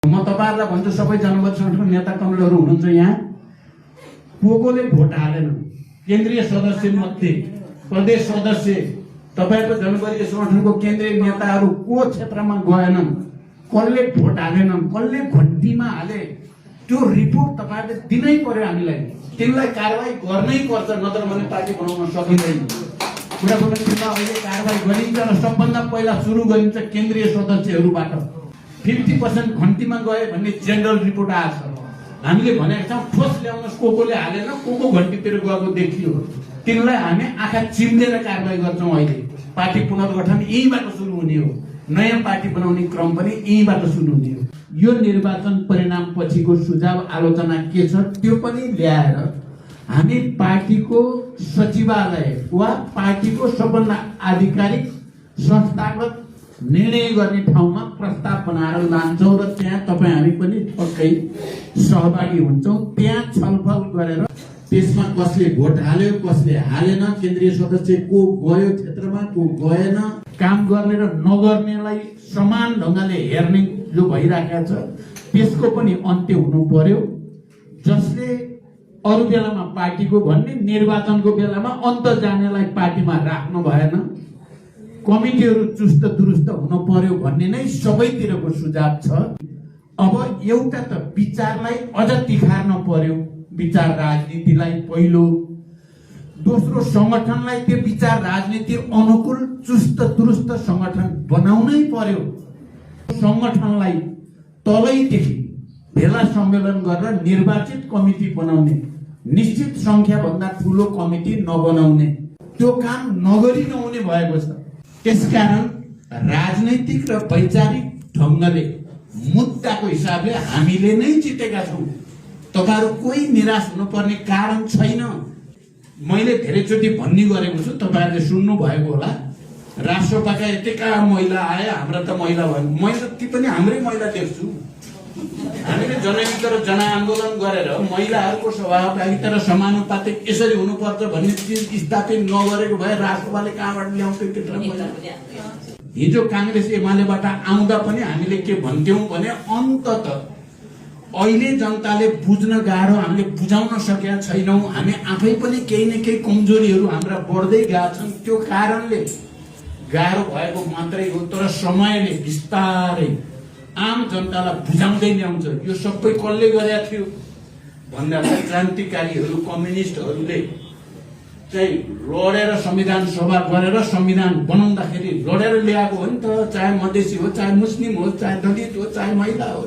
म तपाईहरुलाई भन्छु सबै जनमत संगठनको नेता कमरेडहरु हुनुहुन्छ यहाँ कोले भोट हालेन केन्द्रीय सदस्य मध्ये प्रदेश सदस्य तपाईको जनमत संगठनको केन्द्रीय नेताहरु को क्षेत्रमा गएनन् कसले भोट हालेनन् कसले घण्टीमा हाले त्यो रिपोर्ट तपाईहरुले दिनै पर्यो हामीलाई तिनलाई कारबाही गर्नै पर्छ नत्र भने पार्टी बनाउन सकिँदैन कुरा बोल्दा अहिले कारबाही गरिन्छ र सबभन्दा पहिला सुरु गरिन्छ केन्द्रीय सदस्यहरुबाट 50% घण्टीमा गए भन्ने जेनरल रिपोर्ट आछ हामीले भनेका छौं ठोस ल्याउनस् कोले हालेन को घण्टीतिर गएको देखियो तिनलाई हामी आँखा चिम्लेर कारबाही गर्छौं अहिले पार्टी पुनर्गठन यहीबाट सुरु हुने हो नयाँ पार्टी बनाउने क्रम पनि यहीबाट सुरु हुने हो यो निर्वाचन परिणाम पछिको सुझाव आलोचना के छ त्यो पनि ल्याएर हामी पार्टीको सचिवालय वा पार्टीको सबभन्दा आधिकारिक संस्थागत निर्णय गर्ने ठाउँमा प्रस्ताव बनाएर लान्छौं र त्यहाँ तपाई हामी पनि पक्कै सहभागी हुन्छौं त्यहाँ छलफल गरेर त्यसमा कसले भोट हाल्यो कसले हालेन केन्द्रीय सदस्य को गयो क्षेत्रमा को गएन काम गर्ने र नगर्नेलाई समान ढंगले हेर्ने जो भइराखेको छ त्यसको पनि अन्त्य हुनु पर्यो जसले अरु बेलामा पार्टीको भन्ने निर्वाचनको बेलामा अन्त जानेलाई पार्टीमा राख्नु भएन कमिटीहरु चुस्त दुरुस्त हुन पर्यो भन्ने नै सबैतिरको सुझाव छ अब एउटा त विचारलाई अझ तिखार्न पर्यो विचार राजनीतिलाई पहिलो दोस्रो संगठनलाई त्यो विचार राजनीति अनुकूल चुस्त दुरुस्त संगठन बनाउनै पर्यो संगठनलाई तलैदेखि भेला सम्मेलन गरेर निर्वाचित कमिटी बनाउने निश्चित संख्या भन्दा ठूलो कमिटी नबनाउने त्यो काम नगरी नहुने भएको छ त्यसकारण राजनैतिक र वैचारिक ढंगले मुद्दाको हिसाबले हामीले नै जितेका छौं तपाईहरु कोही निराश हुनुपर्ने कारण छैन मैले धेरैचोटी भन्ने गरेको छु तपाईहरुले सुन्नु भएको होला राष्ट्रपतिका यतिका महिला आए हाम्रा त महिला भयो मैले ती पनि हाम्रै महिला देख्छु हामीले जनयुद्ध र जनआन्दोलन गरेर महिलाहरूको सहभागिता र समानुपातिक यसरी हुनुपर्छ भन्ने चीज स्थापित नगरेको भए राष्ट्रपतिले कहाँबाट ल्याउँथ्यो त्यत्रो महिला हिजो कांग्रेस एमालेबाट आउँदा पनि हामीले के भन्थ्यौं भने अन्तत अहिले जनताले बुझ्न गाह्रो हामीले बुझाउन सकेका छैनौं हामी आफै पनि केही न केही कमजोरीहरु हाम्रा बढ्दै गएका छन् त्यो कारणले गाह्रो भएको मात्रै हो तर समयले बिस्तारै आम जनतालाई बुझाउँदै ल्याउँछ यो सबै कसले गरेका थियो भन्दा क्रान्तिकारीहरु कम्युनिस्टहरुले चाहिँ लडेर संविधान सभा गरेर संविधान बनाउँदाखेरि लडेर ल्याएको हो नि त चाहे मधेसी हो चाहे मुस्लिम हो चाहे दलित हो चाहे महिला हो